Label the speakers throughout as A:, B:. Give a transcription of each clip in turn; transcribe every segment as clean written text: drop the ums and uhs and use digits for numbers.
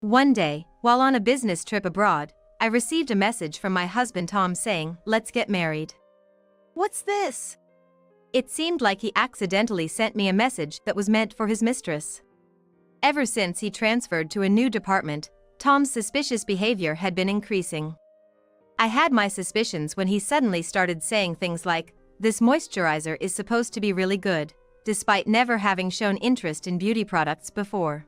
A: One day, while on a business trip abroad, I received a message from my husband Tom saying, "Let's get married." What's this? It seemed like he accidentally sent me a message that was meant for his mistress. Ever since he transferred to a new department, Tom's suspicious behavior had been increasing. I had my suspicions when he suddenly started saying things like, "This moisturizer is supposed to be really good," despite never having shown interest in beauty products before.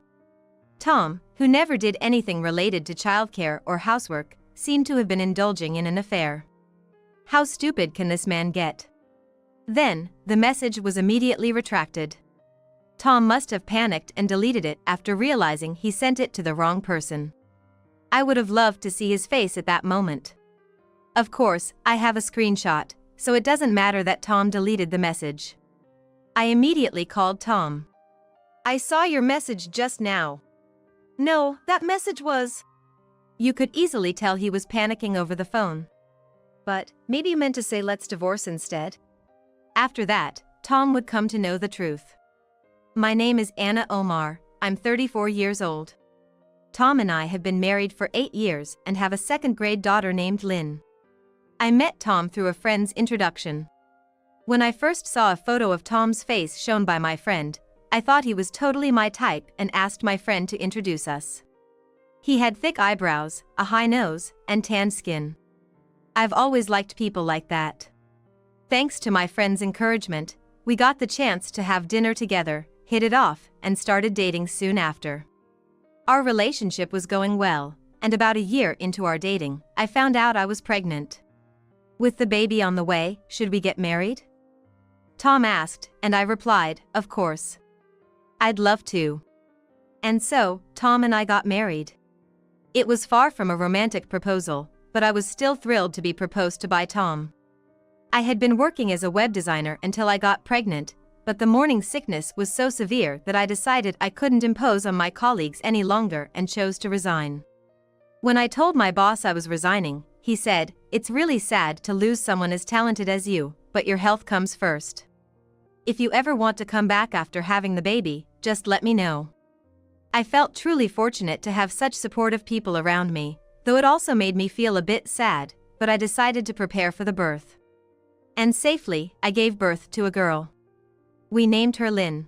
A: Tom, who never did anything related to childcare or housework, seemed to have been indulging in an affair. How stupid can this man get? Then, the message was immediately retracted. Tom must have panicked and deleted it after realizing he sent it to the wrong person. I would have loved to see his face at that moment. Of course, I have a screenshot, so it doesn't matter that Tom deleted the message. I immediately called Tom. "I saw your message just now." "No, that message was..." You could easily tell he was panicking over the phone. "But maybe you meant to say let's divorce instead." After that, Tom would come to know the truth. "My name is Anna Omar, I'm 34 years old. Tom and I have been married for 8 years and have a second-grade daughter named Lynn. I met Tom through a friend's introduction. When I first saw a photo of Tom's face shown by my friend, I thought he was totally my type and asked my friend to introduce us. He had thick eyebrows, a high nose, and tanned skin. I've always liked people like that. Thanks to my friend's encouragement, we got the chance to have dinner together, hit it off, and started dating soon after. Our relationship was going well, and about a year into our dating, I found out I was pregnant. With the baby on the way, should we get married? Tom asked, and I replied, of course. I'd love to. And so, Tom and I got married. It was far from a romantic proposal, but I was still thrilled to be proposed to by Tom. I had been working as a web designer until I got pregnant, but the morning sickness was so severe that I decided I couldn't impose on my colleagues any longer and chose to resign. When I told my boss I was resigning, he said, "It's really sad to lose someone as talented as you, but your health comes first. If you ever want to come back after having the baby, just let me know." I felt truly fortunate to have such supportive people around me, though it also made me feel a bit sad, but I decided to prepare for the birth. And safely, I gave birth to a girl. We named her Lynn.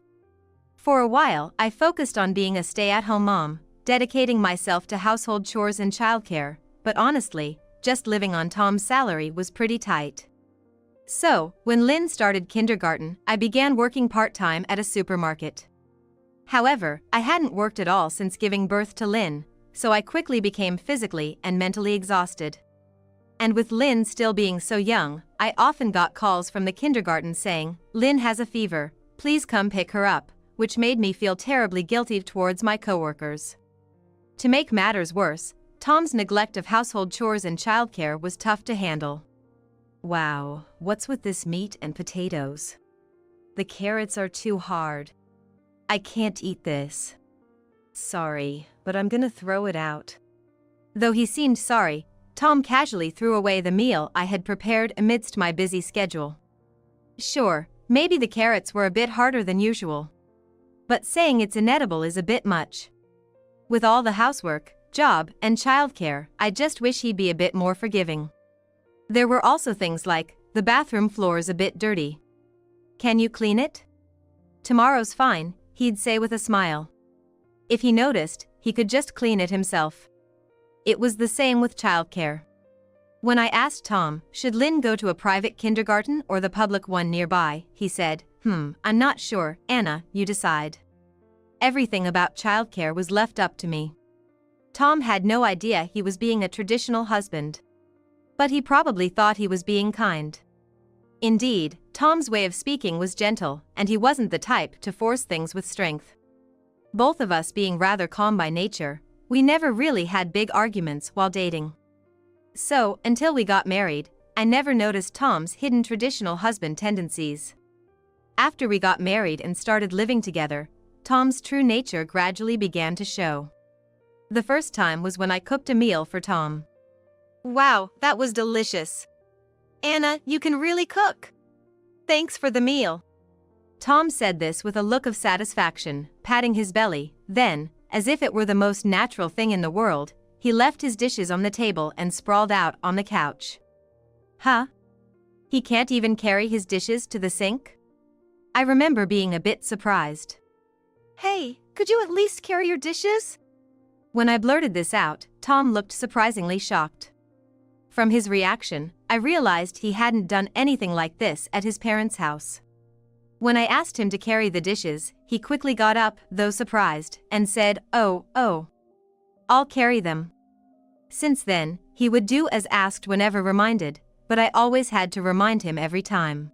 A: For a while, I focused on being a stay-at-home mom, dedicating myself to household chores and childcare, but honestly, just living on Tom's salary was pretty tight. So, when Lynn started kindergarten, I began working part-time at a supermarket. However, I hadn't worked at all since giving birth to Lynn, so I quickly became physically and mentally exhausted. And with Lynn still being so young, I often got calls from the kindergarten saying, "Lynn has a fever, please come pick her up," which made me feel terribly guilty towards my coworkers. To make matters worse, Tom's neglect of household chores and childcare was tough to handle. Wow, what's with this meat and potatoes? The carrots are too hard. I can't eat this. Sorry, but I'm gonna throw it out. Though he seemed sorry, Tom casually threw away the meal I had prepared amidst my busy schedule. Sure, maybe the carrots were a bit harder than usual. But saying it's inedible is a bit much. With all the housework, job, and childcare, I just wish he'd be a bit more forgiving. There were also things like, the bathroom floor's a bit dirty. Can you clean it? Tomorrow's fine, he'd say with a smile. If he noticed, he could just clean it himself. It was the same with childcare. When I asked Tom, should Lynn go to a private kindergarten or the public one nearby, he said, I'm not sure, Anna, you decide. Everything about childcare was left up to me. Tom had no idea he was being a traditional husband. But he probably thought he was being kind. Indeed, Tom's way of speaking was gentle, and he wasn't the type to force things with strength. Both of us being rather calm by nature, we never really had big arguments while dating. So, until we got married, I never noticed Tom's hidden traditional husband tendencies. After we got married and started living together, Tom's true nature gradually began to show. The first time was when I cooked a meal for Tom. Wow, that was delicious. Anna, you can really cook. Thanks for the meal. Tom said this with a look of satisfaction, patting his belly, then, as if it were the most natural thing in the world, he left his dishes on the table and sprawled out on the couch. Huh? He can't even carry his dishes to the sink? I remember being a bit surprised. Hey, could you at least carry your dishes? When I blurted this out, Tom looked surprisingly shocked. From his reaction, I realized he hadn't done anything like this at his parents' house. When I asked him to carry the dishes, he quickly got up, though surprised, and said, "Oh, I'll carry them." Since then, he would do as asked whenever reminded, but I always had to remind him every time.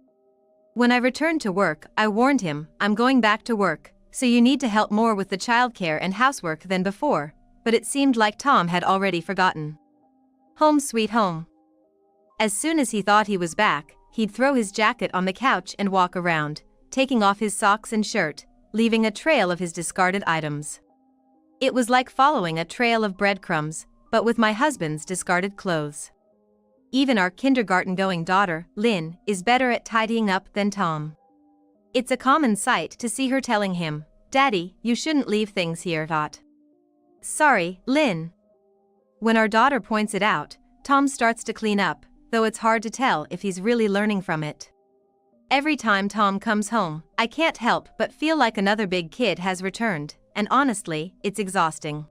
A: When I returned to work, I warned him, "I'm going back to work, so you need to help more with the childcare and housework than before," but it seemed like Tom had already forgotten. Home sweet home. As soon as he thought he was back, he'd throw his jacket on the couch and walk around, taking off his socks and shirt, leaving a trail of his discarded items. It was like following a trail of breadcrumbs, but with my husband's discarded clothes. Even our kindergarten-going daughter, Lynn, is better at tidying up than Tom. It's a common sight to see her telling him, "Daddy, you shouldn't leave things here." Sorry, Lynn. When our daughter points it out, Tom starts to clean up, though it's hard to tell if he's really learning from it. Every time Tom comes home, I can't help but feel like another big kid has returned, and honestly, it's exhausting.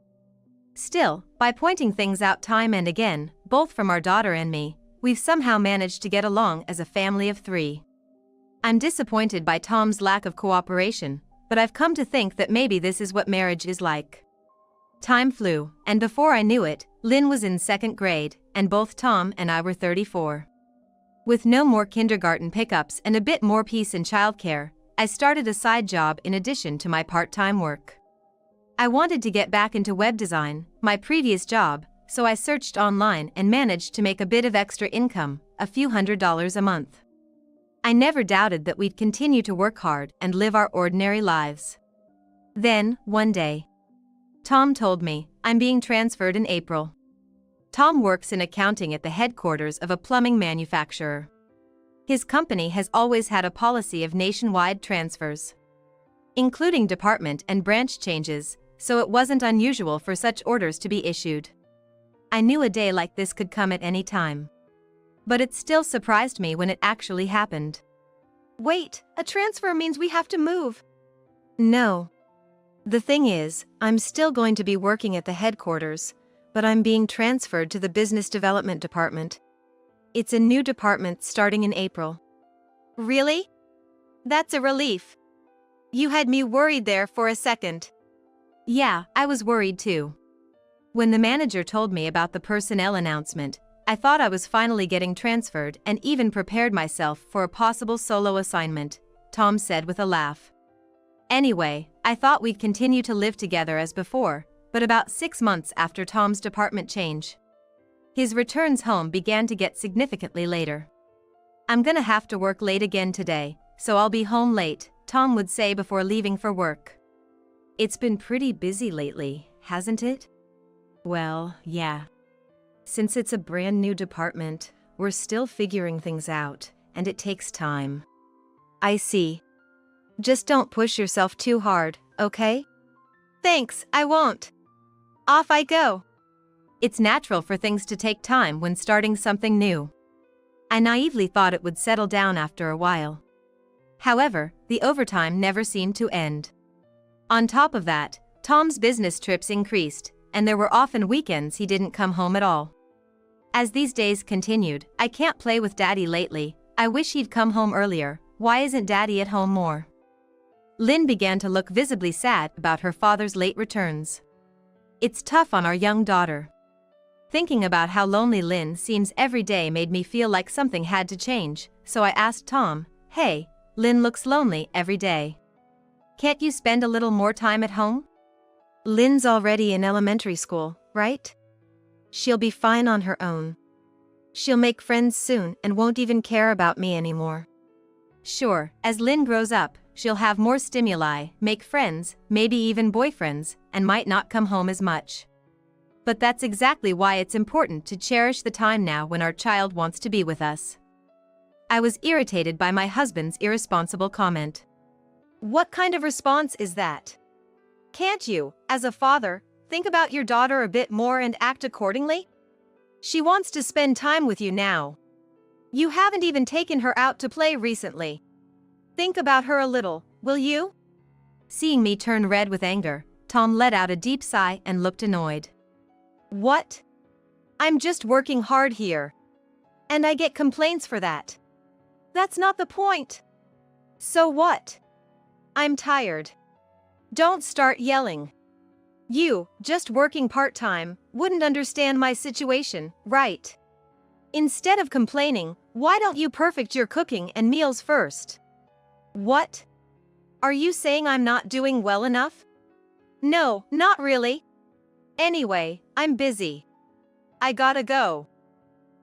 A: Still, by pointing things out time and again, both from our daughter and me, we've somehow managed to get along as a family of 3. I'm disappointed by Tom's lack of cooperation, but I've come to think that maybe this is what marriage is like. Time flew, and before I knew it, Lynn was in 2nd grade, and both Tom and I were 34. With no more kindergarten pickups and a bit more peace in childcare, I started a side job in addition to my part-time work. I wanted to get back into web design, my previous job, so I searched online and managed to make a bit of extra income, a few $100s a month. I never doubted that we'd continue to work hard and live our ordinary lives. Then, one day, Tom told me, "I'm being transferred in April." Tom works in accounting at the headquarters of a plumbing manufacturer. His company has always had a policy of nationwide transfers, including department and branch changes, so it wasn't unusual for such orders to be issued. I knew a day like this could come at any time. But it still surprised me when it actually happened. Wait, a transfer means we have to move. No. The thing is, I'm still going to be working at the headquarters, but I'm being transferred to the business development department. It's a new department starting in April. Really? That's a relief. You had me worried there for a second. Yeah, I was worried too. When the manager told me about the personnel announcement, I thought I was finally getting transferred and even prepared myself for a possible solo assignment, Tom said with a laugh. Anyway, I thought we'd continue to live together as before, but about 6 months after Tom's department change, his returns home began to get significantly later. "I'm gonna have to work late again today, so I'll be home late," Tom would say before leaving for work. "It's been pretty busy lately, hasn't it?" "Well, yeah. Since it's a brand new department, we're still figuring things out, and it takes time." "I see. Just don't push yourself too hard, okay?" "Thanks, I won't." Off I go. It's natural for things to take time when starting something new. I naively thought it would settle down after a while. However, the overtime never seemed to end. On top of that, Tom's business trips increased, and there were often weekends he didn't come home at all. As these days continued, "I can't play with Daddy lately, I wish he'd come home earlier, why isn't Daddy at home more?" Lynn began to look visibly sad about her father's late returns. It's tough on our young daughter. Thinking about how lonely Lynn seems every day made me feel like something had to change, so I asked Tom, "Hey, Lynn looks lonely every day. Can't you spend a little more time at home?" "Lynn's already in elementary school, right? She'll be fine on her own. She'll make friends soon and won't even care about me anymore." "Sure, as Lynn grows up, she'll have more stimuli, make friends, maybe even boyfriends, and might not come home as much. But that's exactly why it's important to cherish the time now when our child wants to be with us." I was irritated by my husband's irresponsible comment. "What kind of response is that?" Can't you, as a father, think about your daughter a bit more and act accordingly? She wants to spend time with you now. You haven't even taken her out to play recently. Think about her a little, will you? Seeing me turn red with anger, Tom let out a deep sigh and looked annoyed. What? I'm just working hard here. And I get complaints for that. That's not the point. So what? I'm tired. Don't start yelling. You, just working part-time, wouldn't understand my situation, right? Instead of complaining, why don't you perfect your cooking and meals first? What? Are you saying I'm not doing well enough? No, not really. Anyway, I'm busy. I gotta go.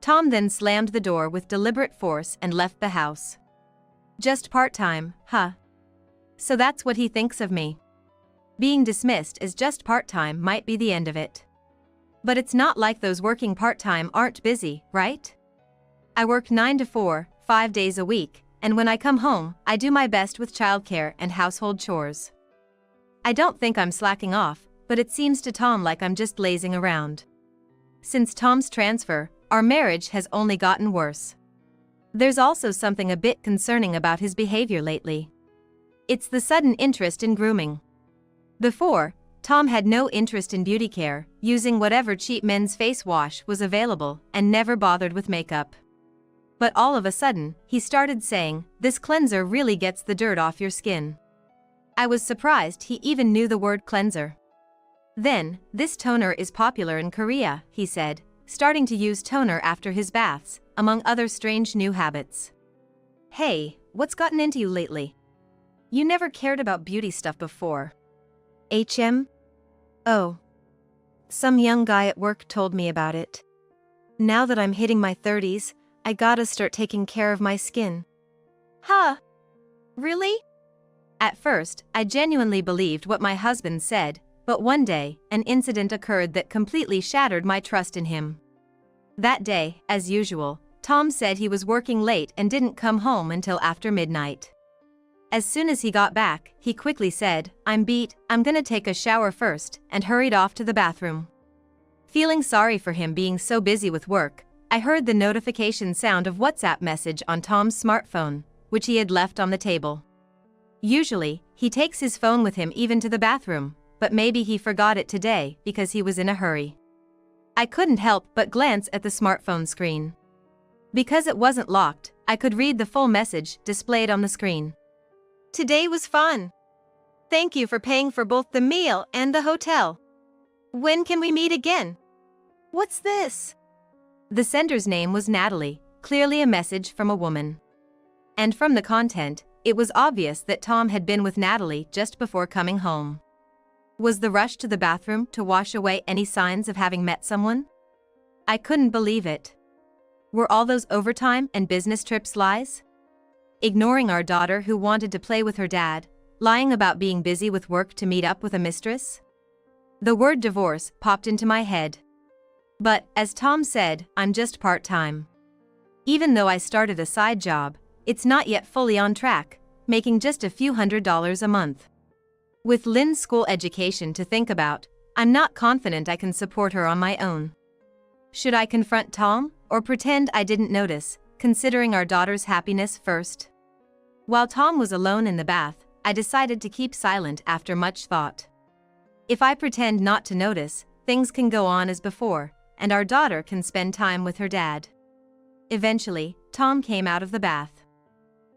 A: Tom then slammed the door with deliberate force and left the house. Just part-time, huh? So that's what he thinks of me. Being dismissed as just part-time might be the end of it. But it's not like those working part-time aren't busy, right? I work 9 to 4, 5 days a week, and when I come home, I do my best with childcare and household chores. I don't think I'm slacking off, but it seems to Tom like I'm just lazing around. Since Tom's transfer, our marriage has only gotten worse. There's also something a bit concerning about his behavior lately. It's the sudden interest in grooming. Before, Tom had no interest in beauty care, using whatever cheap men's face wash was available and never bothered with makeup. But all of a sudden, he started saying, "This cleanser really gets the dirt off your skin." I was surprised he even knew the word cleanser. Then, "This toner is popular in Korea," he said, starting to use toner after his baths, among other strange new habits. Hey, what's gotten into you lately? You never cared about beauty stuff before. Oh. Some young guy at work told me about it. Now that I'm hitting my 30s, I gotta start taking care of my skin. Huh? Really? At first, I genuinely believed what my husband said, but one day, an incident occurred that completely shattered my trust in him. That day, as usual, Tom said he was working late and didn't come home until after midnight. As soon as he got back, he quickly said, "I'm beat, I'm gonna take a shower first," and hurried off to the bathroom. Feeling sorry for him being so busy with work, I heard the notification sound of WhatsApp message on Tom's smartphone, which he had left on the table. Usually, he takes his phone with him even to the bathroom, but maybe he forgot it today because he was in a hurry. I couldn't help but glance at the smartphone screen. Because it wasn't locked, I could read the full message displayed on the screen. Today was fun. Thank you for paying for both the meal and the hotel. When can we meet again? What's this? The sender's name was Natalie, clearly a message from a woman. And from the content, it was obvious that Tom had been with Natalie just before coming home. Was the rush to the bathroom to wash away any signs of having met someone? I couldn't believe it. Were all those overtime and business trips lies? Ignoring our daughter who wanted to play with her dad, lying about being busy with work to meet up with a mistress? The word divorce popped into my head. But, as Tom said, I'm just part-time. Even though I started a side job, it's not yet fully on track, making just a few $100s a month. With Lynn's school education to think about, I'm not confident I can support her on my own. Should I confront Tom, or pretend I didn't notice, considering our daughter's happiness first? While Tom was alone in the bath, I decided to keep silent after much thought. If I pretend not to notice, things can go on as before, and our daughter can spend time with her dad. Eventually, Tom came out of the bath.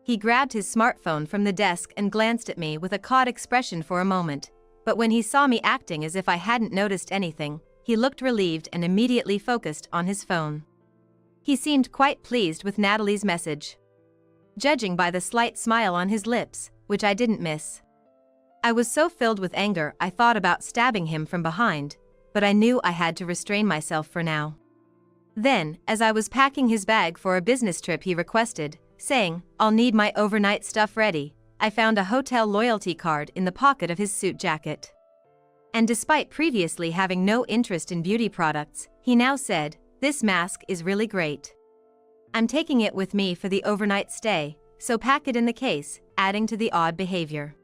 A: He grabbed his smartphone from the desk and glanced at me with a caught expression for a moment, but when he saw me acting as if I hadn't noticed anything, he looked relieved and immediately focused on his phone. He seemed quite pleased with Natalie's message. Judging by the slight smile on his lips, which I didn't miss. I was so filled with anger I thought about stabbing him from behind, but I knew I had to restrain myself for now. Then, as I was packing his bag for a business trip he requested, saying, "I'll need my overnight stuff ready," I found a hotel loyalty card in the pocket of his suit jacket. And despite previously having no interest in beauty products, he now said, "This mask is really great. I'm taking it with me for the overnight stay, so pack it in the case," adding to the odd behavior.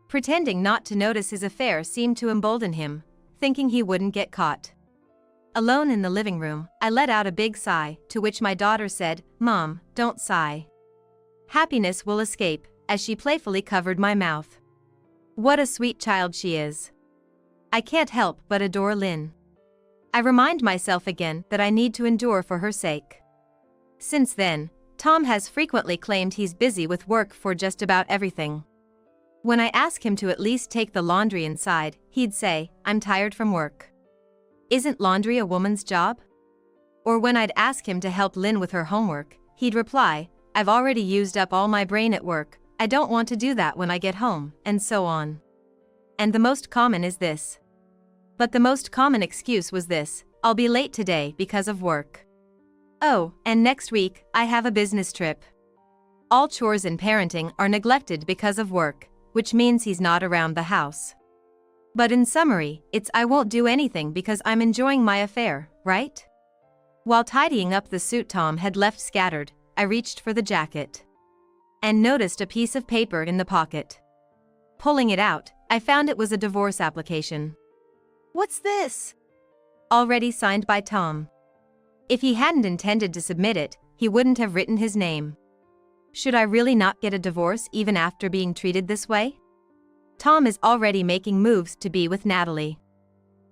A: Pretending not to notice his affair seemed to embolden him, thinking he wouldn't get caught. Alone in the living room, I let out a big sigh, to which my daughter said, "Mom, don't sigh. Happiness will escape," as she playfully covered my mouth. What a sweet child she is. I can't help but adore Lynn. I remind myself again that I need to endure for her sake. Since then, Tom has frequently claimed he's busy with work for just about everything. When I ask him to at least take the laundry inside, he'd say, "I'm tired from work." Isn't laundry a woman's job? Or when I'd ask him to help Lynn with her homework, he'd reply, "I've already used up all my brain at work, I don't want to do that when I get home," and so on. And the most common is this. But the most common excuse was this: "I'll be late today because of work. Oh, and next week, I have a business trip." All chores in parenting are neglected because of work, which means he's not around the house. But in summary, it's "I won't do anything because I'm enjoying my affair," right? While tidying up the suit Tom had left scattered, I reached for the jacket and noticed a piece of paper in the pocket. Pulling it out, I found it was a divorce application. "What's this?" Already signed by Tom. If he hadn't intended to submit it, he wouldn't have written his name. Should I really not get a divorce even after being treated this way? Tom is already making moves to be with Natalie.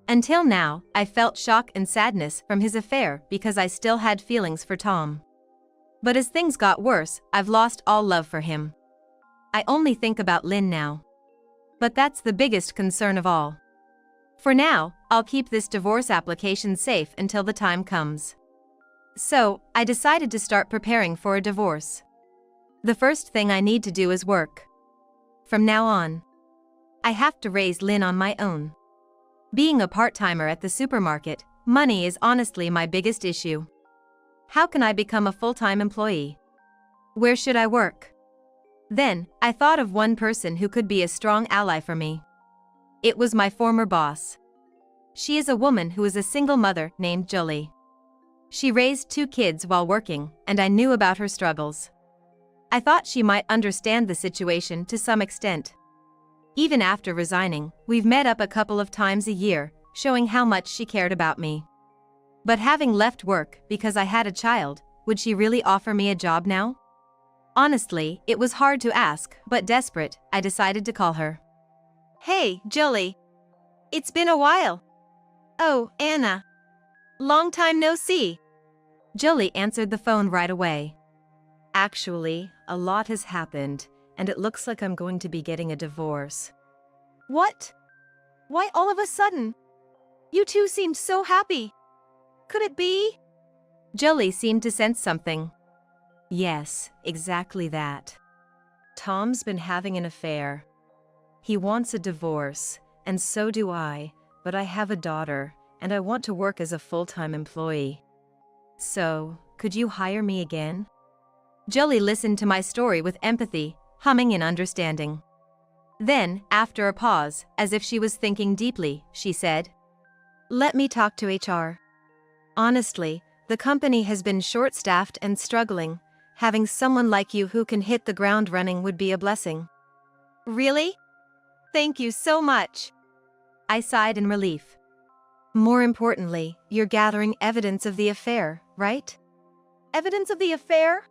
A: Until now, I felt shock and sadness from his affair because I still had feelings for Tom. But as things got worse, I've lost all love for him. I only think about Lynn now. But that's the biggest concern of all. For now, I'll keep this divorce application safe until the time comes. So, I decided to start preparing for a divorce. The first thing I need to do is work. From now on, I have to raise Lynn on my own. Being a part-timer at the supermarket, money is honestly my biggest issue. How can I become a full-time employee? Where should I work? Then, I thought of one person who could be a strong ally for me. It was my former boss. She is a woman who is a single mother named Julie. She raised 2 kids while working, and I knew about her struggles. I thought she might understand the situation to some extent. Even after resigning, we've met up a couple of times a year, showing how much she cared about me. But having left work because I had a child, would she really offer me a job now? Honestly, it was hard to ask, but desperate, I decided to call her. "Hey, Julie. It's been a while." "Oh, Anna. Long time no see." Julie answered the phone right away. "Actually, a lot has happened, and it looks like I'm going to be getting a divorce." "What? Why all of a sudden? You two seemed so happy. Could it be?" Julie seemed to sense something. "Yes, exactly that. Tom's been having an affair. He wants a divorce, and so do I, but I have a daughter, and I want to work as a full-time employee. So, could you hire me again?" Julie listened to my story with empathy, humming in understanding. Then, after a pause, as if she was thinking deeply, she said, "Let me talk to HR. Honestly, the company has been short-staffed and struggling. Having someone like you who can hit the ground running would be a blessing." "Really? Thank you so much." I sighed in relief. "More importantly, you're gathering evidence of the affair, right?" "Evidence of the affair?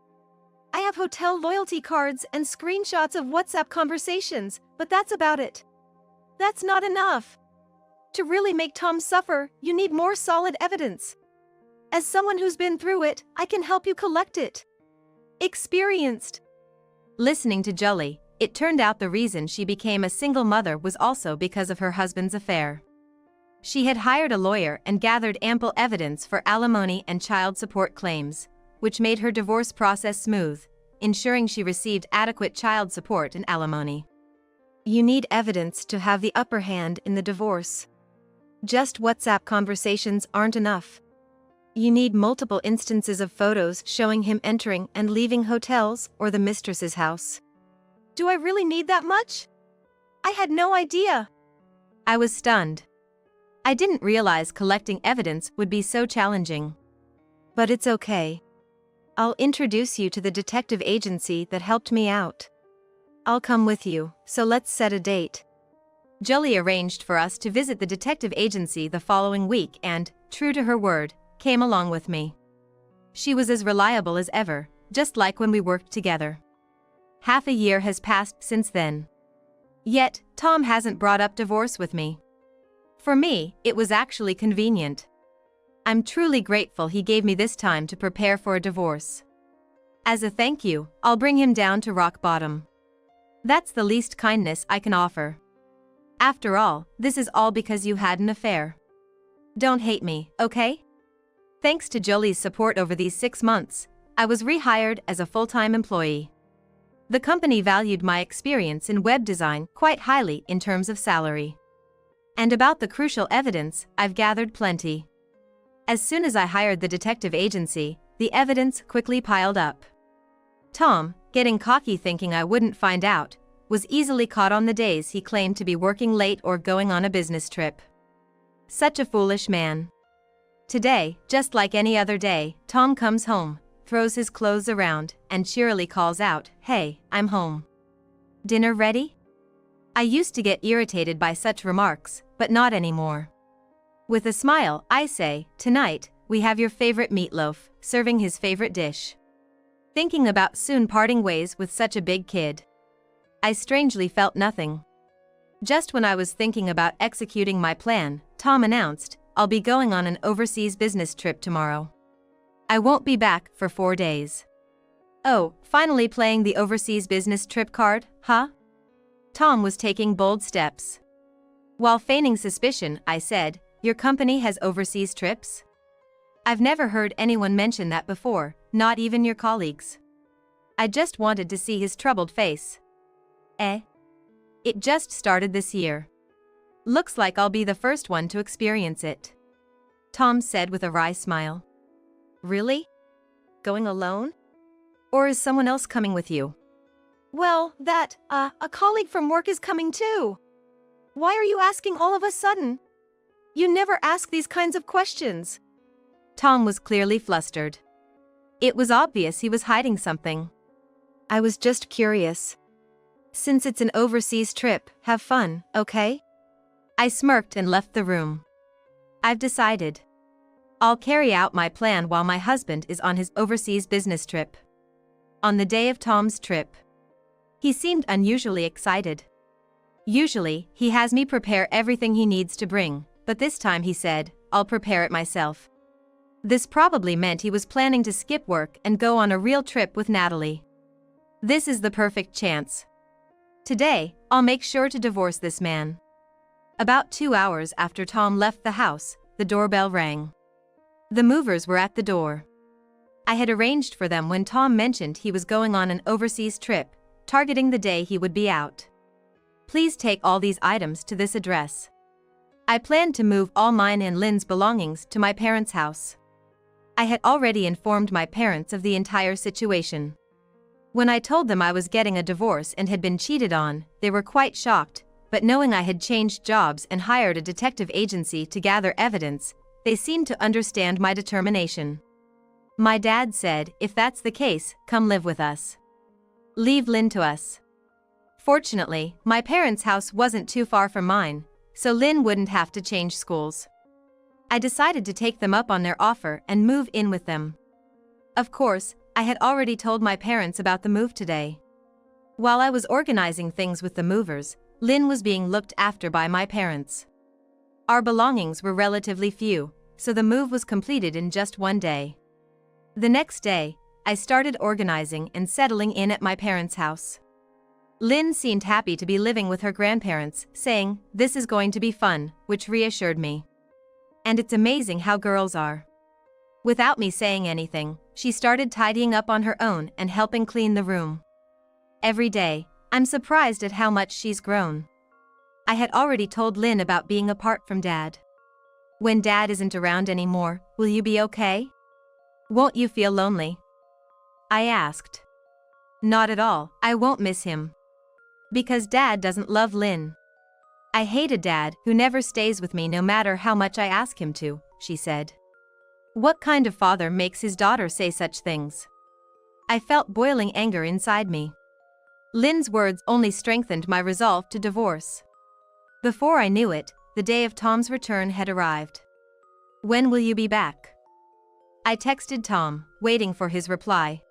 A: I have hotel loyalty cards and screenshots of WhatsApp conversations, but that's about it. That's not enough. To really make Tom suffer, you need more solid evidence. As someone who's been through it, I can help you collect it. Experienced." Listening to Julie, it turned out the reason she became a single mother was also because of her husband's affair. She had hired a lawyer and gathered ample evidence for alimony and child support claims, which made her divorce process smooth, ensuring she received adequate child support and alimony. You need evidence to have the upper hand in the divorce. Just WhatsApp conversations aren't enough. You need multiple instances of photos showing him entering and leaving hotels or the mistress's house. Do I really need that much? I had no idea. I was stunned. I didn't realize collecting evidence would be so challenging. But it's okay. I'll introduce you to the detective agency that helped me out. I'll come with you, so let's set a date. Jolie arranged for us to visit the detective agency the following week and, true to her word, came along with me. She was as reliable as ever, just like when we worked together. Half a year has passed since then. Yet, Tom hasn't brought up divorce with me. For me, it was actually convenient. I'm truly grateful he gave me this time to prepare for a divorce. As a thank you, I'll bring him down to rock bottom. That's the least kindness I can offer. After all, this is all because you had an affair. Don't hate me, okay? Thanks to Jolie's support over these 6 months, I was rehired as a full-time employee. The company valued my experience in web design quite highly in terms of salary. And about the crucial evidence, I've gathered plenty. As soon as I hired the detective agency, the evidence quickly piled up. Tom, getting cocky thinking I wouldn't find out, was easily caught on the days he claimed to be working late or going on a business trip. Such a foolish man. Today, just like any other day, Tom comes home, throws his clothes around, and cheerily calls out, "Hey, I'm home. Dinner ready?" I used to get irritated by such remarks, but not anymore. With a smile, I say, "Tonight, we have your favorite meatloaf," serving his favorite dish. Thinking about soon parting ways with such a big kid, I strangely felt nothing. Just when I was thinking about executing my plan, Tom announced, "I'll be going on an overseas business trip tomorrow. I won't be back for 4 days." Oh, finally playing the overseas business trip card, huh? Tom was taking bold steps. While feigning suspicion, I said, "Your company has overseas trips? I've never heard anyone mention that before, not even your colleagues." I just wanted to see his troubled face. It just started this year. Looks like I'll be the first one to experience it. Tom said with a wry smile. Really? Going alone? Or is someone else coming with you? Well, a colleague from work is coming too. Why are you asking all of a sudden? You never ask these kinds of questions. Tom was clearly flustered. It was obvious he was hiding something. I was just curious. Since it's an overseas trip, have fun, okay? I smirked and left the room. I've decided. I'll carry out my plan while my husband is on his overseas business trip. On the day of Tom's trip, he seemed unusually excited. Usually, he has me prepare everything he needs to bring, but this time he said, "I'll prepare it myself." This probably meant he was planning to skip work and go on a real trip with Natalie. This is the perfect chance. Today, I'll make sure to divorce this man. About 2 hours after Tom left the house, the doorbell rang. The movers were at the door. I had arranged for them when Tom mentioned he was going on an overseas trip, targeting the day he would be out. Please take all these items to this address. I planned to move all mine and Lynn's belongings to my parents' house. I had already informed my parents of the entire situation. When I told them I was getting a divorce and had been cheated on, they were quite shocked, but knowing I had changed jobs and hired a detective agency to gather evidence, they seemed to understand my determination. My dad said, "If that's the case, come live with us. Leave Lynn to us." Fortunately, my parents' house wasn't too far from mine, so Lynn wouldn't have to change schools. I decided to take them up on their offer and move in with them. Of course, I had already told my parents about the move today. While I was organizing things with the movers, Lynn was being looked after by my parents. Our belongings were relatively few, so the move was completed in just 1 day. The next day, I started organizing and settling in at my parents' house. Lynn seemed happy to be living with her grandparents, saying, "This is going to be fun," which reassured me. And it's amazing how girls are. Without me saying anything, she started tidying up on her own and helping clean the room. Every day, I'm surprised at how much she's grown. I had already told Lynn about being apart from Dad. When Dad isn't around anymore, will you be okay? Won't you feel lonely? I asked. Not at all, I won't miss him. Because Dad doesn't love Lynn. I hate a dad who never stays with me no matter how much I ask him to, she said. What kind of father makes his daughter say such things? I felt boiling anger inside me. Lynn's words only strengthened my resolve to divorce. Before I knew it, the day of Tom's return had arrived. "When will you be back?" I texted Tom, waiting for his reply.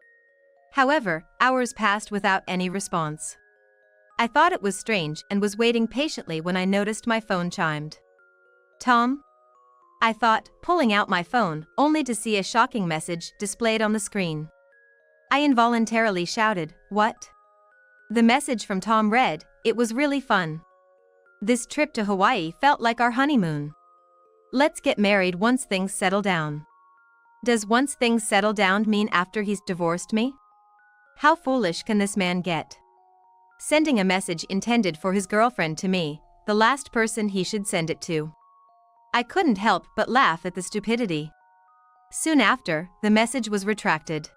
A: However, hours passed without any response. I thought it was strange and was waiting patiently when I noticed my phone chimed. "Tom?" I thought, pulling out my phone, only to see a shocking message displayed on the screen. I involuntarily shouted, "What?" The message from Tom read, "It was really fun. This trip to Hawaii felt like our honeymoon. Let's get married once things settle down." Does once things settle down mean after he's divorced me? How foolish can this man get? Sending a message intended for his girlfriend to me, the last person he should send it to. I couldn't help but laugh at the stupidity. Soon after, the message was retracted.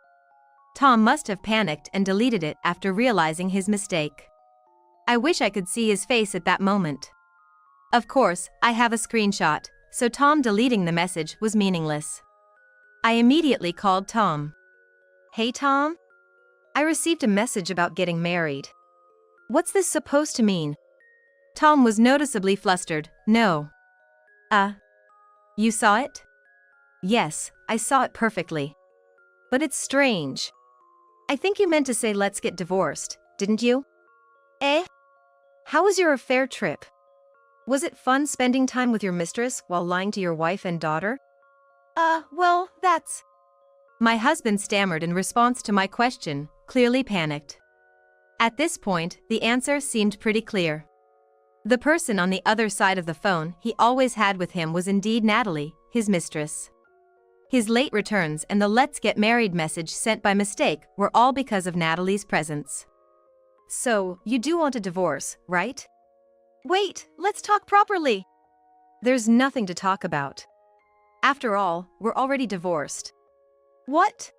A: Tom must have panicked and deleted it after realizing his mistake. I wish I could see his face at that moment. Of course, I have a screenshot, so Tom deleting the message was meaningless. I immediately called Tom. "Hey Tom? I received a message about getting married. What's this supposed to mean?" Tom was noticeably flustered. "No. You saw it?" "Yes, I saw it perfectly. But it's strange. I think you meant to say let's get divorced, didn't you?" "Eh? How was your affair trip? Was it fun spending time with your mistress while lying to your wife and daughter?" Well, that's..." My husband stammered in response to my question, clearly panicked. At this point, the answer seemed pretty clear. The person on the other side of the phone he always had with him was indeed Natalie, his mistress. His late returns and the "let's get married" message sent by mistake were all because of Natalie's presence. "So, you do want a divorce, right?" "Wait, let's talk properly." "There's nothing to talk about. After all, we're already divorced." "What?"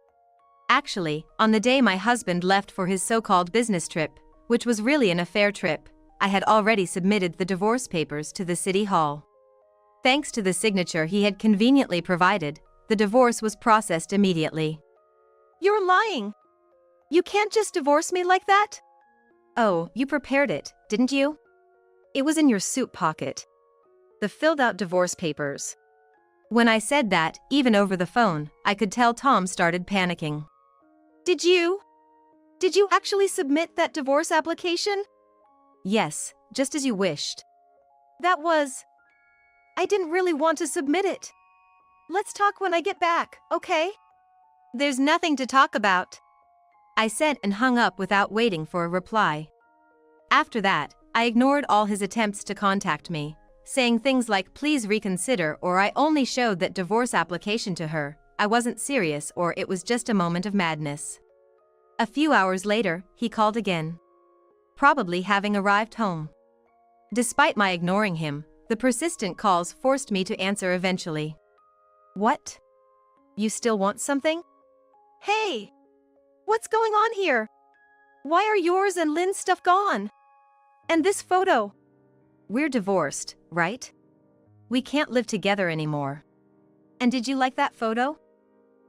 A: Actually, on the day my husband left for his so-called business trip, which was really an affair trip, I had already submitted the divorce papers to the city hall. Thanks to the signature he had conveniently provided, the divorce was processed immediately. "You're lying. You can't just divorce me like that." "Oh, you prepared it, didn't you? It was in your suit pocket. The filled-out divorce papers." When I said that, even over the phone, I could tell Tom started panicking. Did you actually submit that divorce application?" "Yes, just as you wished." I didn't really want to submit it. Let's talk when I get back, okay?" "There's nothing to talk about," I said and hung up without waiting for a reply. After that, I ignored all his attempts to contact me, saying things like "please reconsider" or "I only showed that divorce application to her, I wasn't serious" or "it was just a moment of madness." A few hours later, he called again. Probably having arrived home. Despite my ignoring him, the persistent calls forced me to answer eventually. "What? You still want something?" "Hey! What's going on here? Why are yours and Lynn's stuff gone? And this photo?" "We're divorced, right? We can't live together anymore. And did you like that photo?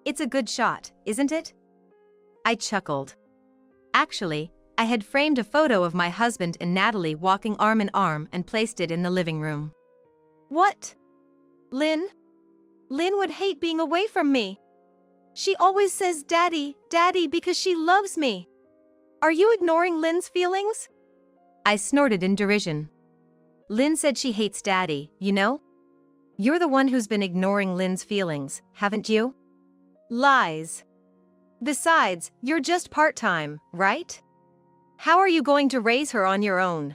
A: It's a good shot, isn't it?" I chuckled. Actually, I had framed a photo of my husband and Natalie walking arm in arm and placed it in the living room. "What? Lynn? Lynn would hate being away from me. She always says daddy, daddy because she loves me. Are you ignoring Lynn's feelings?" I snorted in derision. "Lynn said she hates daddy, you know? You're the one who's been ignoring Lynn's feelings, haven't you?" "Lies. Besides, you're just part-time, right? How are you going to raise her on your own?"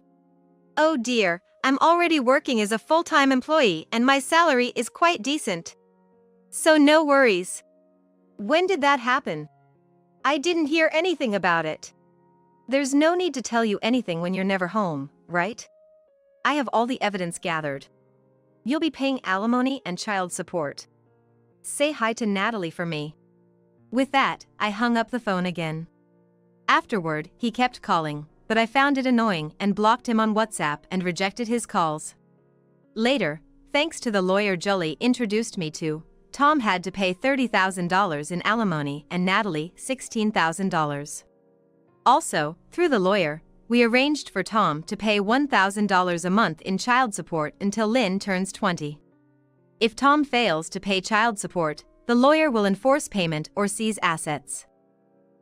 A: "Oh dear, I'm already working as a full-time employee and my salary is quite decent. So no worries." "When did that happen?" "I didn't hear anything about it." "There's no need to tell you anything when you're never home, right? I have all the evidence gathered. You'll be paying alimony and child support. Say hi to Natalie for me." With that, I hung up the phone again. Afterward, he kept calling, but I found it annoying and blocked him on WhatsApp and rejected his calls. Later, thanks to the lawyer Jolie introduced me to, Tom had to pay $30,000 in alimony and Natalie $16,000. Also, through the lawyer, we arranged for Tom to pay $1,000 a month in child support until Lynn turns 20. If Tom fails to pay child support, the lawyer will enforce payment or seize assets.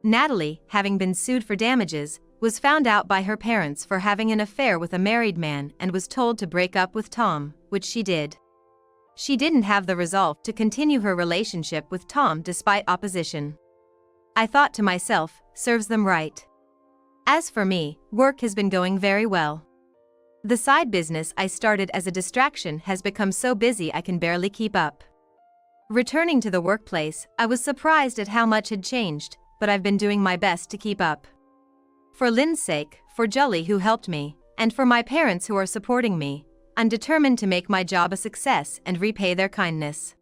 A: Natalie, having been sued for damages, was found out by her parents for having an affair with a married man and was told to break up with Tom, which she did. She didn't have the resolve to continue her relationship with Tom despite opposition. I thought to myself, serves them right. As for me, work has been going very well. The side business I started as a distraction has become so busy I can barely keep up. Returning to the workplace, I was surprised at how much had changed, but I've been doing my best to keep up. For Lynn's sake, for Jolly who helped me, and for my parents who are supporting me, I'm determined to make my job a success and repay their kindness.